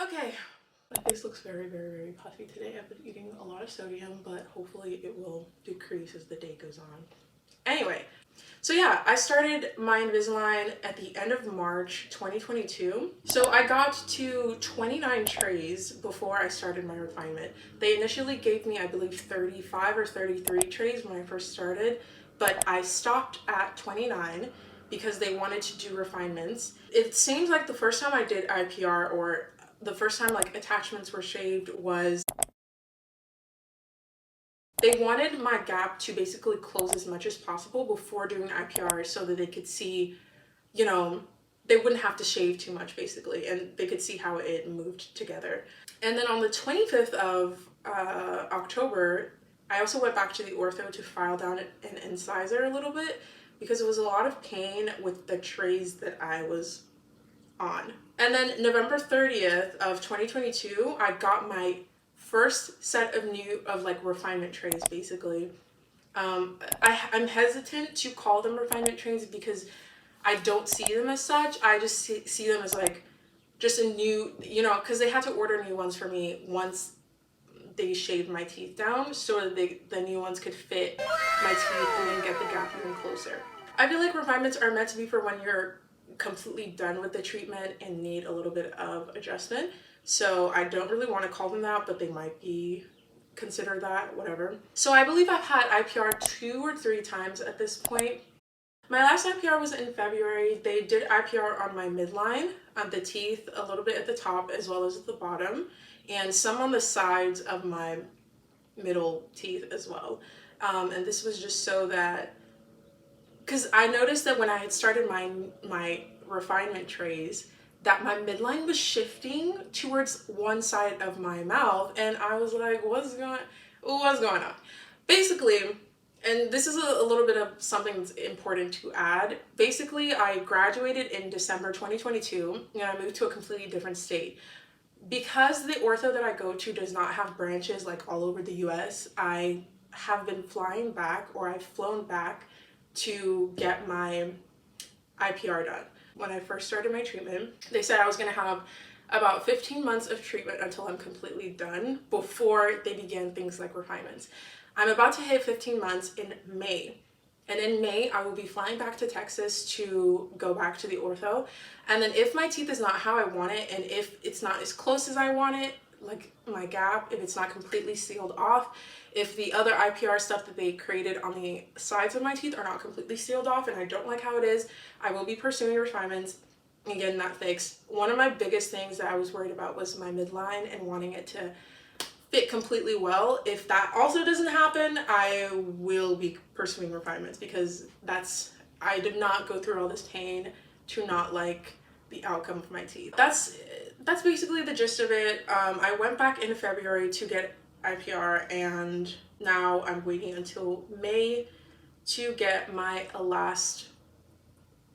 Okay, my face looks very, very, very puffy today. I've been eating a lot of sodium, but hopefully it will decrease as the day goes on. Anyway, so yeah, I started my Invisalign at the end of March 2022. So I got to 29 trays before I started my refinement. They initially gave me, I believe, 35 or 33 trays when I first started, but I stopped at 29 because they wanted to do refinements. It seems like the first time I did IPR, or the first time like attachments were shaved, was they wanted my gap to basically close as much as possible before doing IPR so that they could see, you know, they wouldn't have to shave too much basically, and they could see how it moved together. And then on the 25th of October, I also went back to the ortho to file down an incisor a little bit because it was a lot of pain with the trays that I was on. And then November 30th of 2022, I got my first set of like refinement trays basically. I'm hesitant to call them refinement trays because I don't see them as such. I just see them as like just a new, you know, because they had to order new ones for me once they shaved my teeth down so that the new ones could fit my teeth and then get the gap even closer. I feel like refinements are meant to be for when you're completely done with the treatment and need a little bit of adjustment. So I don't really want to call them that, but they might be considered that, whatever. So I believe I've had IPR 2 or 3 times at this point. My last IPR was in February. They did IPR on my midline, on the teeth, a little bit at the top as well as at the bottom, and some on the sides of my middle teeth as well. And this was just so that, because I noticed that when I had started my refinement trays, that my midline was shifting towards one side of my mouth, and I was like, what's going on? Basically, and this is a little bit of something that's important to add. Basically, I graduated in December 2022, and I moved to a completely different state. Because the ortho that I go to does not have branches like all over the US, I have been flying back, or I've flown back to get my IPR done. When I first started my treatment, they said I was going to have about 15 months of treatment until I'm completely done before they began things like refinements. I'm about to hit 15 months in May. And in May, I will be flying back to Texas to go back to the ortho. And then if my teeth is not how I want it, and if it's not as close as I want it, like my gap, if it's not completely sealed off, if the other IPR stuff that they created on the sides of my teeth are not completely sealed off and I don't like how it is, I will be pursuing refinements and getting that fixed. One of my biggest things that I was worried about was my midline and wanting it to fit completely well. If that also doesn't happen, I will be pursuing refinements because I did not go through all this pain to not like the outcome of my teeth. That's basically the gist of it. I went back in February to get IPR, and now I'm waiting until May to get my last,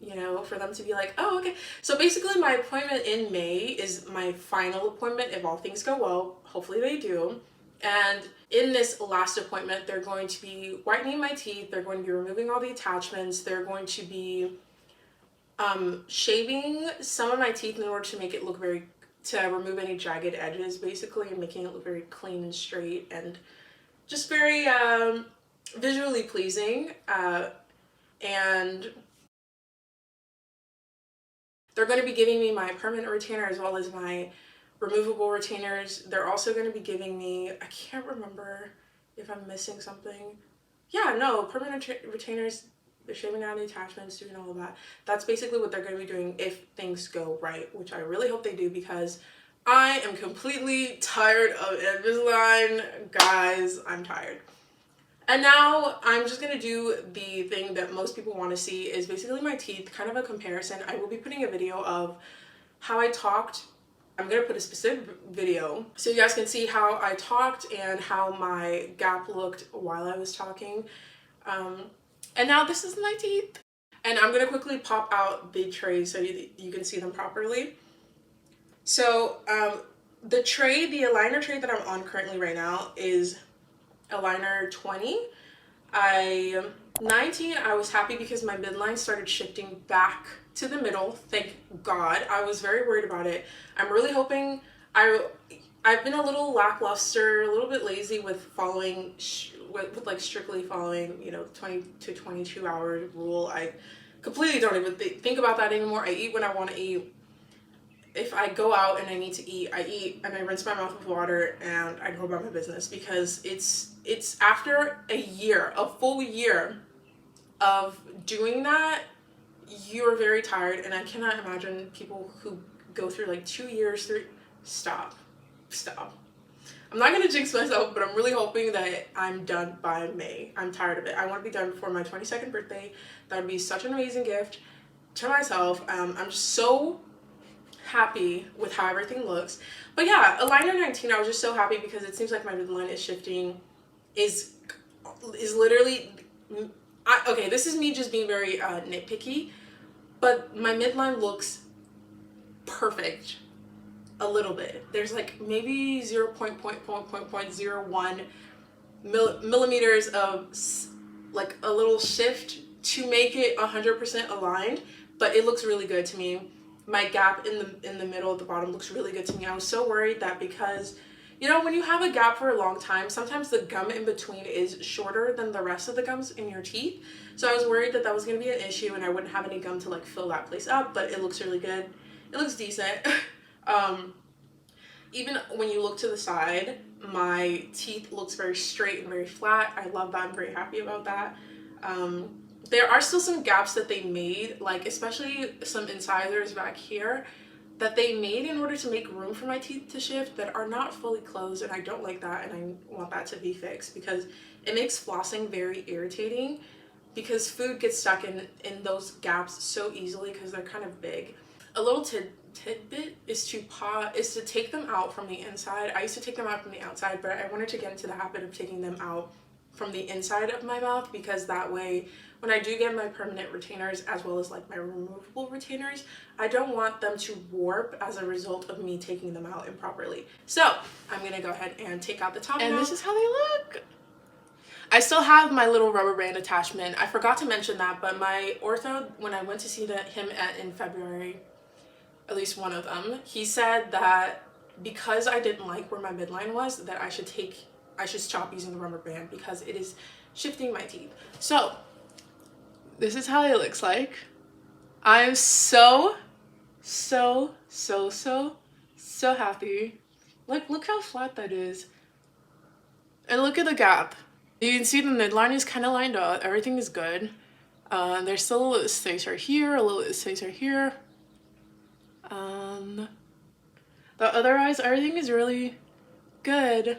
you know, for them to be like, oh, okay. So basically my appointment in May is my final appointment if all things go well. Hopefully they do. And in this last appointment, they're going to be whitening my teeth. They're going to be removing all the attachments. They're going to be shaving some of my teeth in order to make it look to remove any jagged edges basically, and making it look very clean and straight and just very visually pleasing. And they're going to be giving me my permanent retainer as well as my removable retainers. They're also going to be giving me, I can't remember if I'm missing something. Yeah, no, permanent retainers, they're shaving down the attachments, doing all of that. That's basically what they're going to be doing if things go right, which I really hope they do because I am completely tired of Invisalign. Guys, I'm tired. And now I'm just going to do the thing that most people want to see, is basically my teeth, kind of a comparison. I will be putting a video of how I talked. I'm going to put a specific video so you guys can see how I talked and how my gap looked while I was talking. And now this is my teeth. And I'm going to quickly pop out the trays so you can see them properly. So the aligner tray that I'm on currently right now is aligner 20. 19, I was happy because my midline started shifting back to the middle. Thank God. I was very worried about it. I'm really hoping I've been a little lackluster, a little bit lazy with following, with like strictly following, you know, 20 to 22 hour rule. I completely don't even think about that anymore. I eat when I want to eat. If I go out and I need to eat, I eat and I rinse my mouth with water and I go about my business, because it's after a full year of doing that, you're very tired, and I cannot imagine people who go through like 2 years, stop. I'm not gonna jinx myself, but I'm really hoping that I'm done by May. I'm tired of it. I want to be done before my 22nd birthday. That would be such an amazing gift to myself. I'm just so happy with how everything looks. But yeah, aligner 19, I was just so happy because it seems like my midline is shifting, is literally, okay, this is me just being very nitpicky, but my midline looks perfect a little bit. There's like maybe 0.01 millimeters of like a little shift to make it 100% aligned, but it looks really good to me. My gap in the middle at the bottom looks really good to me. I was so worried that, because you know, when you have a gap for a long time, sometimes the gum in between is shorter than the rest of the gums in your teeth. So I was worried that that was going to be an issue and I wouldn't have any gum to like fill that place up, but it looks really good. It looks decent. Even when you look to the side, my teeth looks very straight and very flat. I love that. I'm very happy about that. There are still some gaps that they made, like especially some incisors back here that they made in order to make room for my teeth to shift, that are not fully closed, and I don't like that, and I want that to be fixed because it makes flossing very irritating, because food gets stuck in those gaps so easily because they're kind of big. A little tidbit is to take them out from the inside. I used to take them out from the outside, but I wanted to get into the habit of taking them out from the inside of my mouth, because that way when I do get my permanent retainers, as well as like my removable retainers, I don't want them to warp as a result of me taking them out improperly. So I'm gonna go ahead and take out the top, and this is how they look. I still have my little rubber band attachment. I forgot to mention that, but my ortho, when I went to see him in February, at least one of them, he said that because I didn't like where my midline was, that I should stop using the rubber band because it is shifting my teeth. So this is how it looks like. I'm so happy. Like, look how flat that is. And look at the gap. You can see the midline is kind of lined up. Everything is good. There's still a little space right here, a little space right here. The other eyes, everything is really good.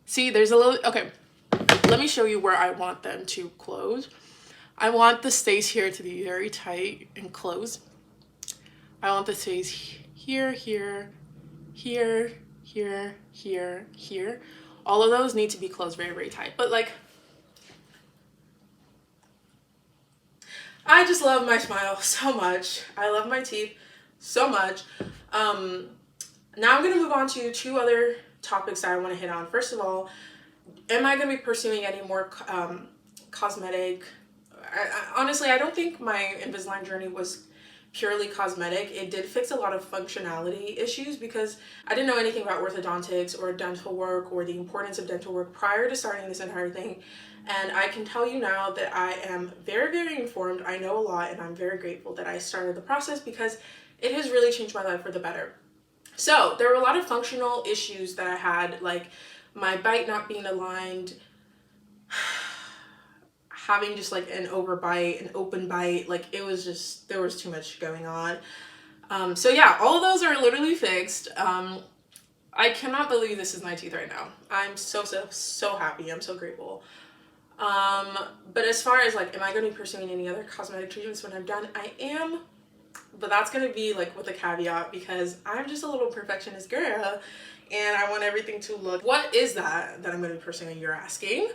See, there's a little, okay, let me show you where I want them to close. I want the space here to be very tight and close. I want the space here, here, here, here, here, here. All of those need to be closed very, very tight. But like, I just love my smile so much. I love my teeth so much. Now I'm gonna move on to two other topics that I want to hit on. First of all, am I going to be pursuing any more cosmetic? Honestly, I don't think my Invisalign journey was purely cosmetic. It did fix a lot of functionality issues because I didn't know anything about orthodontics or dental work or the importance of dental work prior to starting this entire thing. And I can tell you now that I am very, very informed. I know a lot, and I'm very grateful that I started the process because it has really changed my life for the better. So there were a lot of functional issues that I had, like my bite not being aligned, having just like an overbite, an open bite, like it was just, there was too much going on. So yeah, all of those are literally fixed. I cannot believe this is my teeth right now. I'm so happy. I'm so grateful. But as far as like, am I going to be pursuing any other cosmetic treatments when I'm done? I am. But that's going to be like with a caveat because I'm just a little perfectionist girl and I want everything to look. What is that I'm going to be pursuing, you're asking?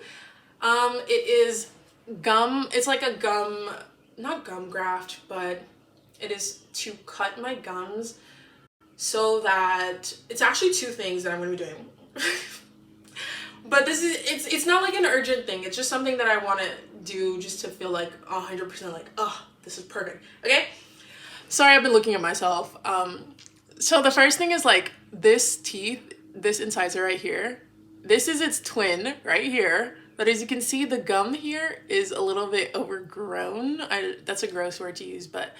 It is gum. It's like a gum, not gum graft, but it is to cut my gums so that it's actually two things that I'm going to be doing. But this is, it's not like an urgent thing. It's just something that I want to do just to feel like 100% like, oh, this is perfect. Okay? Sorry, I've been looking at myself. So the first thing is like this teeth, this incisor right here. This is its twin right here. But as you can see, the gum here is a little bit overgrown. That's a gross word to use, but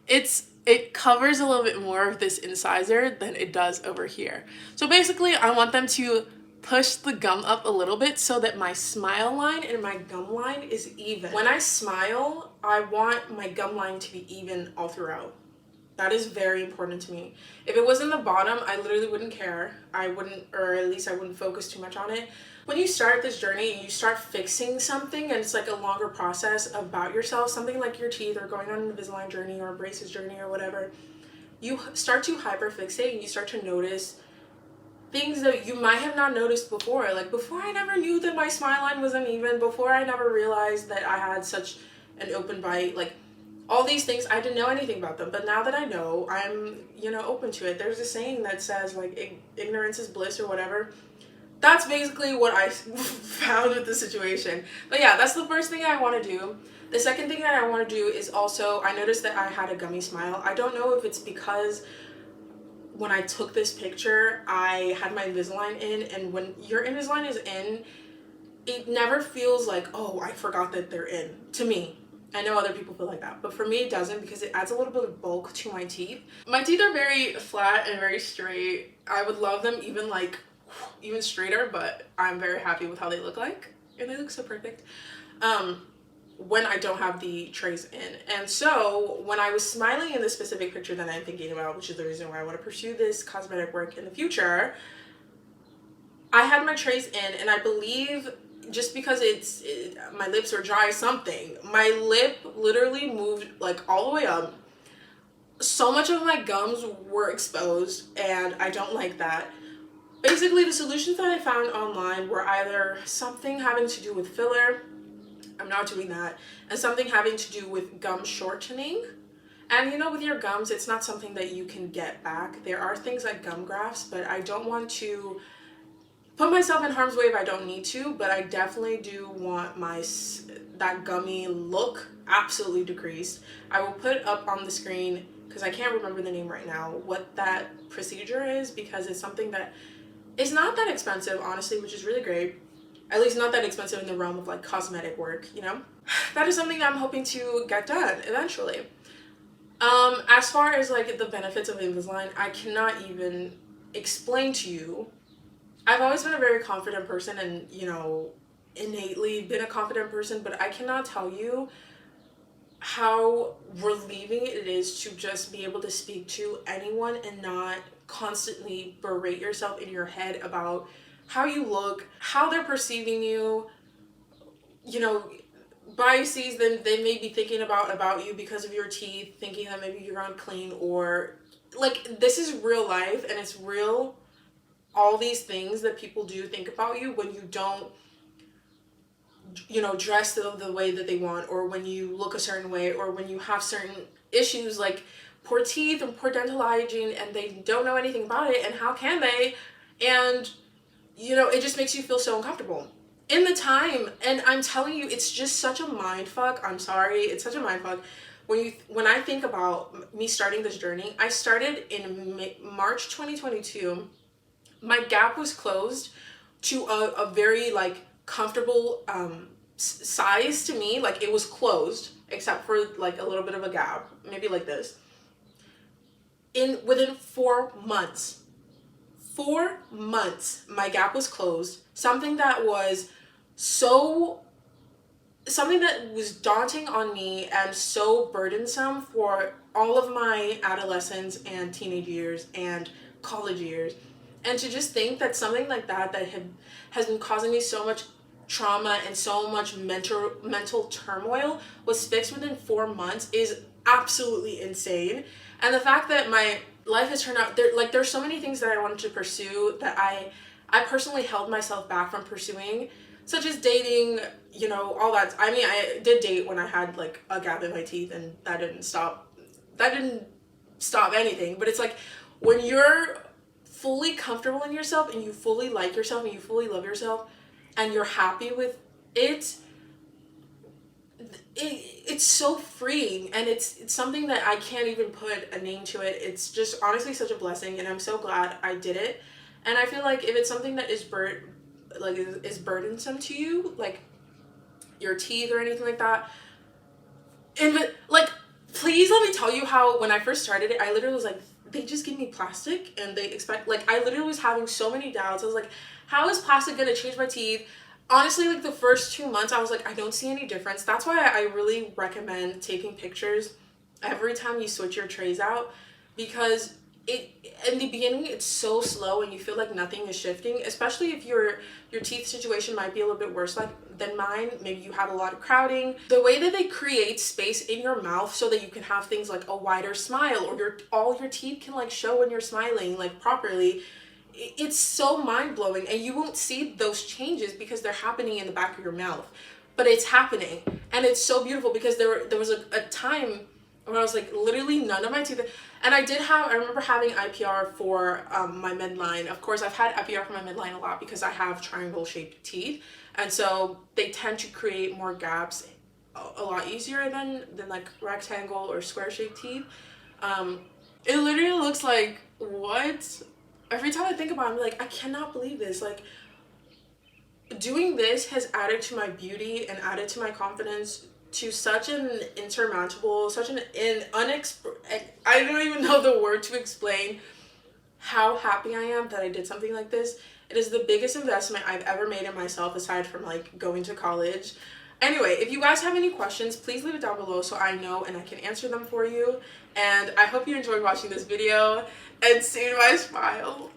it covers a little bit more of this incisor than it does over here. So basically, I want them to push the gum up a little bit so that my smile line and my gum line is even. When I smile, I want my gum line to be even all throughout. That is very important to me. If it was in the bottom, I literally wouldn't care. I wouldn't, or at least I wouldn't focus too much on it. When you start this journey and you start fixing something, and it's like a longer process about yourself, something like your teeth or going on an Invisalign journey or a braces journey or whatever, you start to hyperfixate and you start to notice things that you might have not noticed before. Like before, I never knew that my smile line was uneven. Before, I never realized that I had such an open bite. Like all these things, I didn't know anything about them. But now that I know, I'm, open to it. There's a saying that says like ignorance is bliss or whatever. That's basically what I found with the situation. But yeah, that's the first thing I want to do. The second thing that I want to do is also, I noticed that I had a gummy smile. I don't know if it's because when I took this picture, I had my Invisalign in, and when your Invisalign is in, it never feels like, oh, I forgot that they're in, to me. I know other people feel like that, but for me it doesn't, because it adds a little bit of bulk to my teeth. My teeth are very flat and very straight. I would love them even straighter, but I'm very happy with how they look like, and they look so perfect when I don't have the trays in. And so when I was smiling in this specific picture that I'm thinking about, which is the reason why I want to pursue this cosmetic work in the future, I had my trays in, and I believe just because my lips were dry, my lip literally moved like all the way up. So much of my gums were exposed, and I don't like that. Basically, the solutions that I found online were either something having to do with filler, I'm not doing that, and something having to do with gum shortening. And with your gums, it's not something that you can get back. There are things like gum grafts, but I don't want to put myself in harm's way if I don't need to, but I definitely do want that gummy look absolutely decreased. I will put up on the screen, because I can't remember the name right now, what that procedure is, because it's something that is not that expensive, honestly, which is really great. At least not that expensive in the realm of like cosmetic work, That is something that I'm hoping to get done eventually. As far as like the benefits of Invisalign, I cannot even explain to you. I've always been a very confident person and, innately been a confident person, but I cannot tell you how relieving it is to just be able to speak to anyone and not constantly berate yourself in your head about how you look, how they're perceiving you, biases that they may be thinking about you because of your teeth, thinking that maybe you're unclean, or like, this is real life and it's real. All these things that people do think about you when you don't, dress the way that they want, or when you look a certain way, or when you have certain issues like poor teeth and poor dental hygiene, and they don't know anything about it, and how can they? And it just makes you feel so uncomfortable in the time. And I'm telling you, it's just such a mind fuck. I'm sorry, it's such a mind fuck. When I think about me starting this journey, I started in March 2022. My gap was closed to a very like comfortable size to me. Like, it was closed except for like a little bit of a gap, maybe like this. Within 4 months, 4 months, my gap was closed. Something that was daunting on me and so burdensome for all of my adolescence and teenage years and college years. And to just think that something like that has been causing me so much trauma and so much mental turmoil was fixed within 4 months is absolutely insane. And the fact that my life has turned out, there's so many things that I wanted to pursue that I personally held myself back from pursuing, such as dating, all that. I mean, I did date when I had like a gap in my teeth, and that didn't stop anything. But it's like, when you're fully comfortable in yourself and you fully like yourself and you fully love yourself and you're happy with it, it's so freeing, and it's something that I can't even put a name to it. It's just honestly such a blessing, and I'm so glad I did it. And I feel like if it's something that is burdensome to you, like your teeth or anything like that, and like, please let me tell you how when I first started it, I literally was like, they just give me plastic and they expect, like, I literally was having so many doubts. I was like, how is plastic gonna change my teeth? Honestly, like the first 2 months, I was like, I don't see any difference. That's why I really recommend taking pictures every time you switch your trays out, because it in the beginning it's so slow and you feel like nothing is shifting, especially if your teeth situation might be a little bit worse like than mine. Maybe you have a lot of crowding. The way that they create space in your mouth so that you can have things like a wider smile, or all your teeth can like show when you're smiling like properly, it's so mind-blowing, and you won't see those changes because they're happening in the back of your mouth, but it's happening. And it's so beautiful because there was a time when I was like, literally none of my teeth. And I remember having IPR for my midline. Of course, I've had IPR for my midline a lot because I have triangle shaped teeth, and so they tend to create more gaps a lot easier than like rectangle or square shaped teeth. It literally looks like, what? Every time I think about it, I'm like, I cannot believe this. Like, doing this has added to my beauty and added to my confidence to such an insurmountable, such an I don't even know the word to explain how happy I am that I did something like this. It is the biggest investment I've ever made in myself aside from like going to college. Anyway, if you guys have any questions, please leave it down below so I know and I can answer them for you. And I hope you enjoyed watching this video and seeing my smile.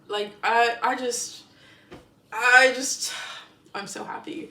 Like, I'm so happy.